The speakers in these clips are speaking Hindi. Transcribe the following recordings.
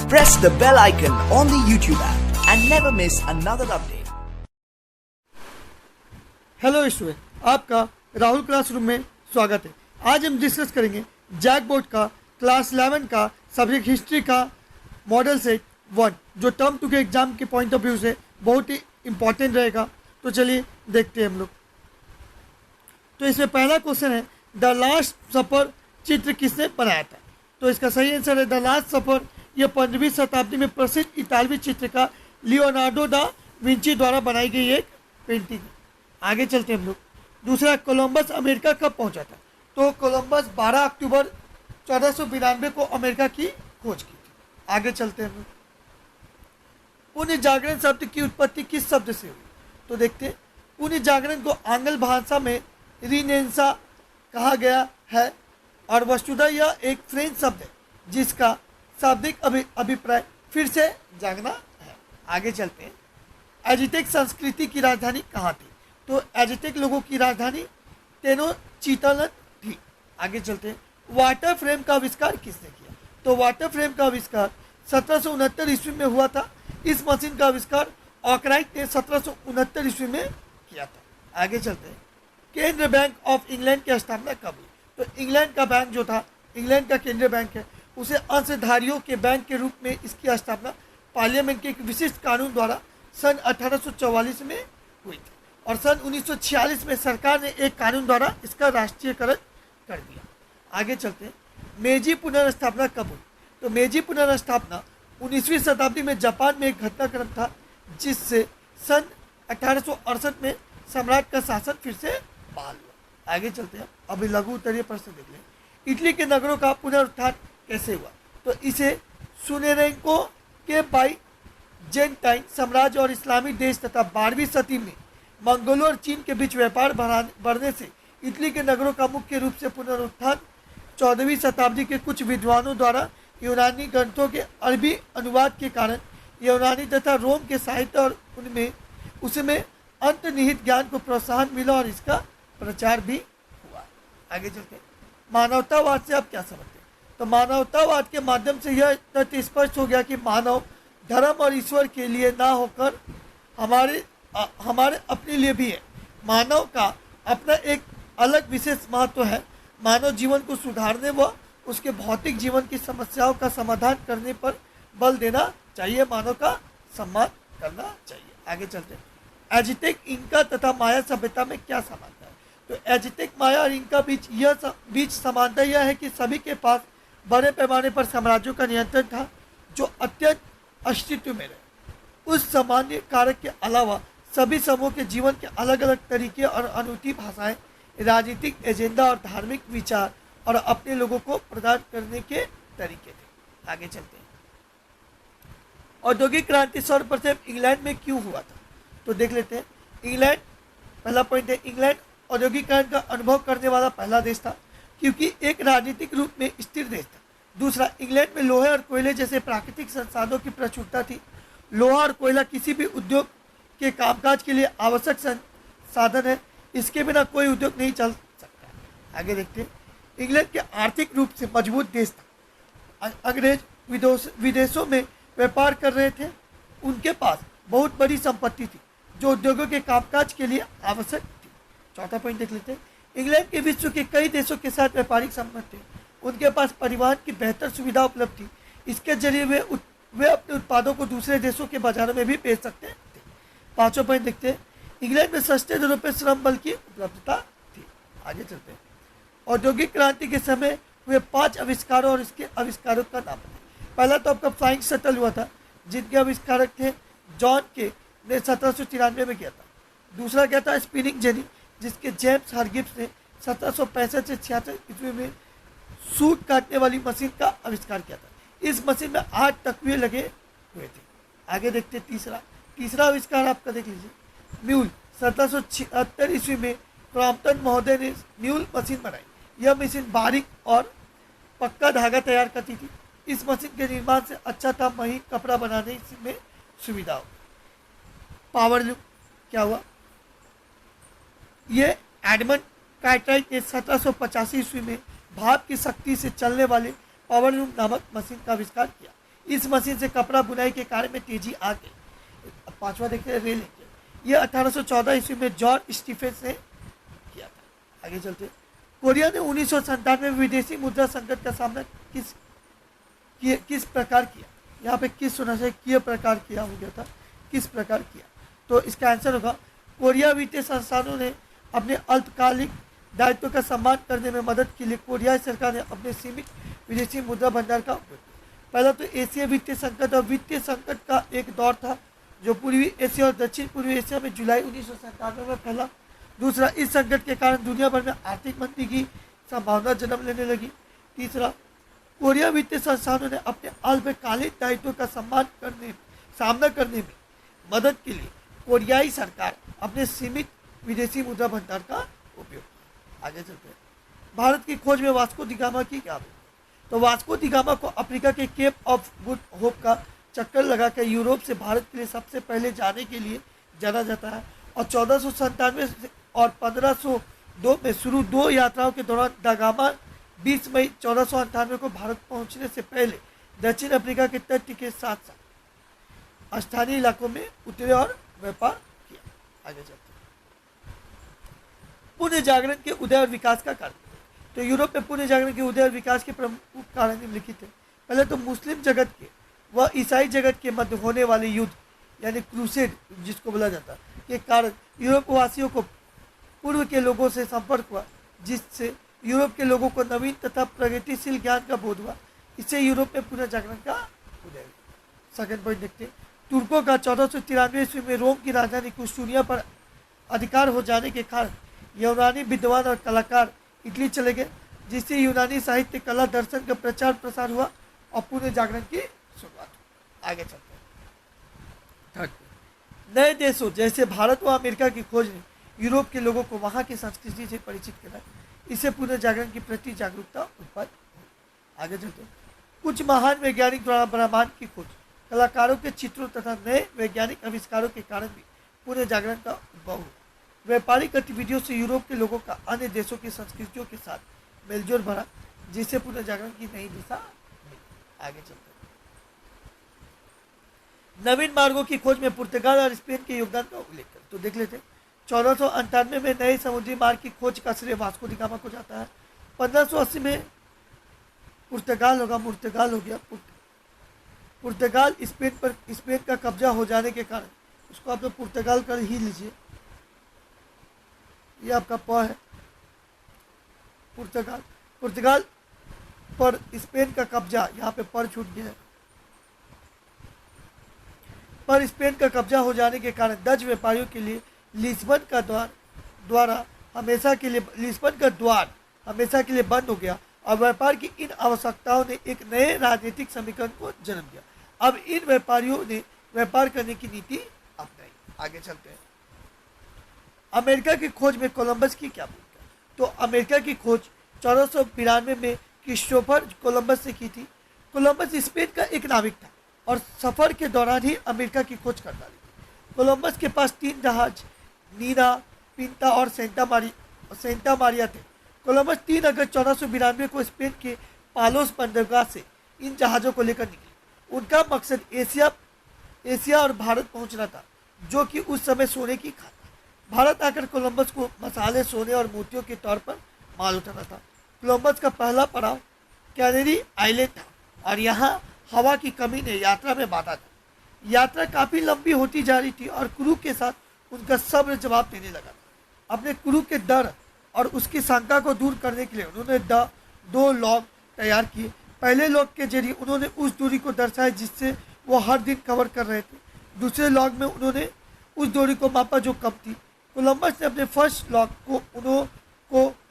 Press the bell icon on the YouTube app and never miss another update. Hello student, आपका राहुल क्लासरूम में स्वागत है। आज हम डिस्कस करेंगे जैक बोर्ड का क्लास 11 का सब्जेक्ट हिस्ट्री का मॉडल सेट 1, जो टर्म 2 के एग्जाम के पॉइंट ऑफ व्यू से बहुत ही इंपॉर्टेंट रहेगा। तो चलिए देखते हैं हम लोग। तो इसमें पहला क्वेश्चन है, द लास्ट सफर चित्र किसने बनाया था? तो इसका सही आंसर है द लास्ट सफर। यह 15वीं शताब्दी में प्रसिद्ध इतालवी चित्रकार लियोनार्डो दा विंची द्वारा बनाई गई एक पेंटिंग है। आगे चलते हैं हम लोग। दूसरा, कोलंबस अमेरिका कब पहुंचा था? तो कोलंबस 12 अक्टूबर 1492 को अमेरिका की खोज की थी। आगे चलते हैं हम लोग। पुण्य जागरण शब्द की उत्पत्ति किस शब्द से हुई? तो देखते हैं। पुण्य जागरण को आंग्ल भाषा में रिनेंसा कहा गया है और वस्तुतः यह एक फ्रेंच शब्द है जिसका शाब्दिक अभिप्राय फिर से जागना है। आगे चलते हैं। एजिटेक संस्कृति की राजधानी कहाँ थी? तो एजिटेक लोगों की राजधानी टेनोच्टिट्लान थी। आगे चलते हैं। वाटर फ्रेम का आविष्कार किसने किया? तो वाटर फ्रेम का आविष्कार 1769 ईस्वी में हुआ था। इस मशीन का आविष्कार आर्कराइट ने 1769 ईस्वी में किया था। आगे चलते हैं। केंद्रीय बैंक ऑफ इंग्लैंड की स्थापना कब हुई? तो इंग्लैंड का बैंक जो था, इंग्लैंड का केंद्रीय बैंक है, उसे अंशधारियों के बैंक के रूप में इसकी स्थापना पार्लियामेंट के एक विशिष्ट कानून द्वारा सन 1844 में हुई थी और सन 1946 में सरकार ने एक कानून द्वारा इसका राष्ट्रीयकरण कर दिया। आगे चलते हैं। मेजी पुनर्स्थापना कब हुई? तो मेजी पुनर्स्थापना 19वीं शताब्दी में जापान में एक घटनाक्रम था जिससे सन 1868 में सम्राट का शासन फिर से बहाल हुआ। आगे चलते हैं। अभी लघु उत्तरीय प्रश्न देख लें। इटली के नगरों का पुनरुत्थान कैसे हुआ? तो इसे सुनेरेंको के बाइजेंटाइन साम्राज्य और इस्लामी देश तथा 12वीं सदी में मंगोलों और चीन के बीच व्यापार बढ़ने से इटली के नगरों का मुख्य रूप से पुनरुत्थान 14वीं शताब्दी के कुछ विद्वानों द्वारा यूनानी ग्रंथों के अरबी अनुवाद के कारण यूनानी तथा रोम के साहित्य और उसमें अंतर्निहित ज्ञान को प्रोत्साहन मिला और इसका प्रचार भी हुआ। आगे चलते हैं। मानवतावाद से आप क्या समझते हैं? तो मानवतावाद के माध्यम से यह तथ्य स्पष्ट हो गया कि मानव धर्म और ईश्वर के लिए ना होकर हमारे अपने लिए भी है। मानव का अपना एक अलग विशेष महत्व है। मानव जीवन को सुधारने व उसके भौतिक जीवन की समस्याओं का समाधान करने पर बल देना चाहिए। मानव का सम्मान करना चाहिए। आगे चलते हैं। एजिटेक, इंका तथा माया सभ्यता में क्या समानता है? तो एजिटेक, माया और इंका बीच समानता यह है कि सभी के पास बड़े पैमाने पर साम्राज्यों का नियंत्रण था जो अत्यंत अस्तित्व में रहे। उस सामान्य कारक के अलावा सभी समूह के जीवन के अलग अलग तरीके और अनूठी भाषाएं, राजनीतिक एजेंडा और धार्मिक विचार और अपने लोगों को प्रदान करने के तरीके थे। आगे चलते हैं। औद्योगिक क्रांति सर्वप्रथम इंग्लैंड में क्यों हुआ था? तो देख लेते हैं। इंग्लैंड, पहला पॉइंट है, इंग्लैंड औद्योगिकरण का अनुभव करने वाला पहला देश था क्योंकि एक राजनीतिक रूप में स्थिर देश था। दूसरा, इंग्लैंड में लोहे और कोयले जैसे प्राकृतिक संसाधनों की प्रचुरता थी। लोहा और कोयला किसी भी उद्योग के कामकाज के लिए आवश्यक साधन है। इसके बिना कोई उद्योग नहीं चल सकता। आगे देखते हैं। इंग्लैंड के आर्थिक रूप से मजबूत देश था। अंग्रेज विदेशों में व्यापार कर रहे थे। उनके पास बहुत बड़ी संपत्ति थी जो उद्योगों के कामकाज के लिए आवश्यक थी। चौथा पॉइंट देख लेते हैं। इंग्लैंड के विश्व के कई देशों के साथ व्यापारिक संबंध थे। उनके पास परिवहन की बेहतर सुविधा उपलब्ध थी। इसके जरिए वे अपने उत्पादों को दूसरे देशों के बाजारों में भी बेच सकते थे। पांचों पॉइंट देखते हैं। इंग्लैंड में सस्ते दरों पर श्रम बल की उपलब्धता थी। आगे चलते हैं। औद्योगिक क्रांति के समय हुए 5 आविष्कारों और इसके आविष्कारक का नाम है। पहला तो आपका फ्लाइंग शटल हुआ था जिनके आविष्कारक थे जॉन के ने 1793 में किया था। दूसरा क्या था? स्पिनिंग जेनी, जिसके जेम्स हरगिब्स ने 1765 से 66 ईस्वी में सूत काटने वाली मशीन का आविष्कार किया था। इस मशीन में 8 तकवे लगे हुए थे। आगे देखते हैं। तीसरा आविष्कार आपका देख लीजिए, म्यूल। 1776 ईस्वी में क्रॉम्पटन महोदय ने म्यूल मशीन बनाई। यह मशीन बारीक और पक्का धागा तैयार करती थी। इस मशीन के निर्माण से अच्छा था महीन कपड़ा बनाने में सुविधा हो। पावर लूम क्या हुआ? ये एडमंड कार्टराइट ने 1785 ईस्वी में भाप की शक्ति से चलने वाले पावर लूम नामक मशीन का आविष्कार किया। इस मशीन से कपड़ा बुनाई के कार्य में तेजी आ गई। अब पांचवा देखते हैं रेल इंजन। यह 1814 ईस्वी में जॉर्ज स्टीफेंस ने किया था। आगे चलते हैं। कोरिया ने 1997 में विदेशी मुद्रा संकट का सामना किस प्रकार किया। यहाँ पे किस सुना से किस प्रकार किया हो गया था, किस प्रकार किया, तो इसका आंसर होगा कोरिया वित्तीय संस्थानों ने अपने अल्पकालिक दायित्व का सम्मान करने में मदद के लिए कोरियाई सरकार ने अपने सीमित विदेशी मुद्रा भंडार का उपयोग किया। पहला तो एशिया वित्तीय संकट और वित्तीय संकट का एक दौर था जो पूर्वी एशिया और दक्षिण पूर्वी एशिया में जुलाई 1997 में फैला। दूसरा, इस संकट के कारण दुनिया भर में आर्थिक मंदी की संभावना जन्म लेने लगी। तीसरा, कोरिया वित्तीय संस्थानों ने अपने अल्पकालिक दायित्व का सामना करने में मदद के लिए कोरियाई सरकार अपने सीमित विदेशी मुद्रा भंडार का उपयोग। आगे चलते हैं। भारत की खोज में वास्को डी गामा की क्या भूमिका। तो वास्को डी गामा को अफ्रीका के केप ऑफ गुड होप का चक्कर लगाकर यूरोप से भारत के लिए सबसे पहले जाने के लिए जाना जाता है और 1497 और 1502 में शुरू 2 यात्राओं के दौरान दा गामा 20 मई 1498 को भारत पहुंचने से पहले दक्षिण अफ्रीका के तट के साथ साथ स्थानीय इलाकों में उतरे और व्यापार किया। आगे चलते हैं। पुण्य जागरण के उदय और विकास का कारण। तो यूरोप में पुण्य जागरण के उदय और विकास के प्रमुख कारण निम्नलिखित है। पहले तो मुस्लिम जगत के व ईसाई जगत के मध्य होने वाले युद्ध यानी क्रूसेड जिसको बोला जाता है के कारण यूरोप वासियों को पूर्व के लोगों से संपर्क हुआ, जिससे यूरोप के लोगों को नवीन तथा प्रगतिशील ज्ञान का बोध हुआ। इससे यूरोप में पुनः जागरण का उदय हुआ। सेकंड पॉइंट देखते हैं। तुर्कों का 1493 ईस्वी में रोम की राजधानी कुस्टूनिया पर अधिकार हो जाने के कारण यूनानी विद्वान और कलाकार इटली चले गए, जिससे यूनानी साहित्य, कला, दर्शन का प्रचार प्रसार हुआ और पुनः जागरण की शुरुआत हुई। आगे चलते हैं। थर्ड, नए देशों जैसे भारत व अमेरिका की खोज ने यूरोप के लोगों को वहाँ की संस्कृति से परिचित कराया। इससे पुनः जागरण के प्रति जागरूकता उत्पन्न हुई। आगे चलते हैं। कुछ महान वैज्ञानिक द्वारा ब्रह्मांड की खोज, कलाकारों के चित्रों तथा नए वैज्ञानिक आविष्कारों के कारण भी पुनः जागरण का उद्भव हुआ। व्यापारिक गतिविधियों से यूरोप के लोगों का अन्य देशों की संस्कृतियों के साथ मेलजोल बढ़ा, जिससे पुनः जागरण की नई दिशा मिली। आगे चलते हैं। नवीन मार्गों की खोज में पुर्तगाल और स्पेन के योगदान का उल्लेख करें तो देख लेते हैं। 1498 में नए समुद्री मार्ग की खोज का श्रेय वास्को डी गामा को जाता है। 1580 में पुर्तगाल हो गया। पुर्तगाल स्पेन का कब्जा हो जाने के कारण उसको आप लोग पुर्तगाल कर ही लीजिए। ये आपका प है पुर्तगाल पर स्पेन का कब्जा, यहाँ पे पर छूट गया है। पर स्पेन का कब्जा हो जाने के कारण डच व्यापारियों के लिए लिस्बन का द्वार हमेशा के लिए बंद हो गया और व्यापार की इन आवश्यकताओं ने एक नए राजनीतिक समीकरण को जन्म दिया। अब इन व्यापारियों ने व्यापार करने की नीति अपनाई। आगे चलते हैं। अमेरिका की खोज में कोलंबस की क्या भूमिका। तो अमेरिका की खोज 1492 में क्रिस्टोफर कोलंबस ने की थी। कोलंबस स्पेन का एक नाविक था और सफर के दौरान ही अमेरिका की खोज कर डाली। कोलंबस के पास 3 जहाज नीना, पिंता और सेंटा मारिया थे। कोलंबस 3 अगस्त 1492 को स्पेन के पालोस बंदरगाह से इन जहाज़ों को लेकर निकले। उनका मकसद एशिया और भारत पहुंचना था, जो कि उस समय सोने की खान था। भारत आकर कोलंबस को मसाले, सोने और मोतियों के तौर पर माल उठाना था। कोलंबस का पहला पड़ाव कैनरी आइलैंड था और यहाँ हवा की कमी ने यात्रा में बाधा था। यात्रा काफ़ी लंबी होती जा रही थी और क्रू के साथ उनका सब्र जवाब देने लगा। अपने क्रू के डर और उसकी शंका को दूर करने के लिए उन्होंने 2 लॉग तैयार किए। पहले लॉग के जरिए उन्होंने उस दूरी को दर्शाया जिससे वो हर दिन कवर कर रहे थे। दूसरे लॉग में उन्होंने उस दूरी को मापा जो कम थी। कोलंबस ने अपने फर्स्ट लॉग को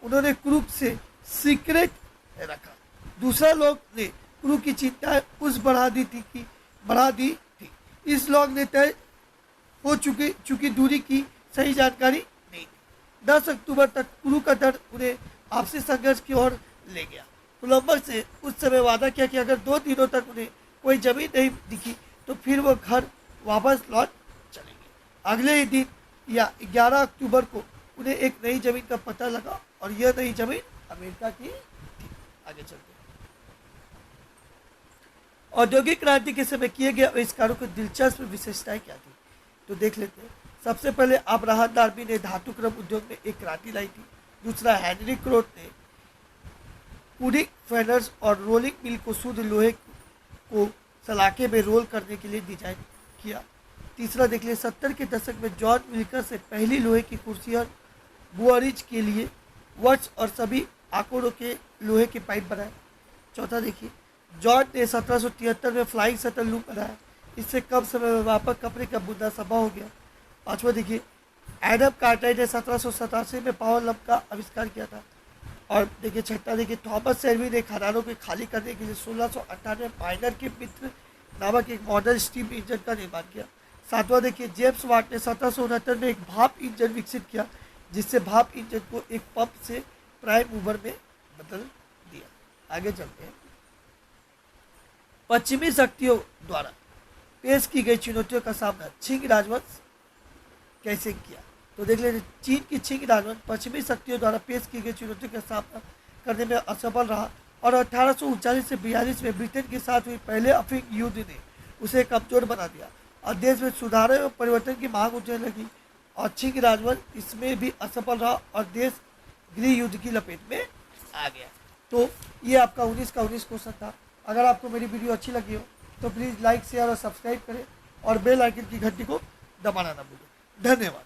उन्होंने क्रू से सीक्रेट रखा। दूसरा लॉग ने क्रू की चिंता बढ़ा दी थी। इस लॉग ने तय हो चुकी दूरी की सही जानकारी नहीं थी। 10 अक्टूबर तक क्रू का दर्द उन्हें आपसी संघर्ष की ओर ले गया। कोलंबस ने उस समय वादा किया कि अगर 2 दिनों तक उन्हें कोई जमीन नहीं दिखी तो फिर वो घर वापस लौट चलेंगे। अगले ही दिन या 11 अक्टूबर को उन्हें एक नई जमीन का पता लगा और यह नई जमीन अमेरिका की थी। आगे चलते हैं। औद्योगिक क्रांति के समय किए गए आविष्कारों की दिलचस्प विशेषताएं क्या थी, तो देख लेते हैं। सबसे पहले अब्राहम डार्बी ने धातु क्रम उद्योग में एक क्रांति लाई थी। दूसरा, हेनरी क्रोट ने पुडिंग फैनर्स और रोलिंग मिल को शुद्ध लोहे को सलाखे में रोल करने के लिए डिजाइन किया। तीसरा देख लिया, 70 के दशक में जॉन विल्कर से पहली लोहे की कुर्सी और बुआरिज के लिए वर्ड्स और सभी आंकड़ों के लोहे के पाइप बनाए। चौथा देखिए, जॉन ने 1773 में फ्लाइंग शटल लूप बनाया। इससे कम समय में व्यापक कपड़े का बुनना संभव हो गया। पांचवा देखिए, एडम कार्टराइट ने 1787 में पावर लंप का आविष्कार किया था। और देखिए छठा देखिए, थॉमस शेल्बी ने खदानों को खाली करने के लिए 1698 में माइनर के मित्र नामक एक मॉडल स्टीम इंजन का निर्माण किया। सातवां देखिए, जेम्स वाट ने 1769 में एक भाप इंजन विकसित किया, जिससे भाप इंजन को एक पंप से प्राइम मूवर में बदल दिया। आगे चलते हैं। पश्चिमी शक्तियों द्वारा पेश की गई चुनौतियों का सामना छिंग राजवंश कैसे किया, तो देख लेते। चीन की छिंग राजवंश पश्चिमी शक्तियों द्वारा पेश की गई चुनौतियों का सामना करने में असफल रहा और 1839 से 42 में ब्रिटेन के साथ हुई पहले अफीम युद्ध ने उसे कमजोर बना दिया और देश में सुधारों एवं परिवर्तन की मांग उठने लगी और छिंग राजवंश इसमें भी असफल रहा और देश गृह युद्ध की लपेट में आ गया। तो ये आपका 19 का 19 क्वेश्चन था। अगर आपको मेरी वीडियो अच्छी लगी हो तो प्लीज़ लाइक शेयर और सब्सक्राइब करें और बेल आइकन की घंटी को दबाना ना भूलें। धन्यवाद।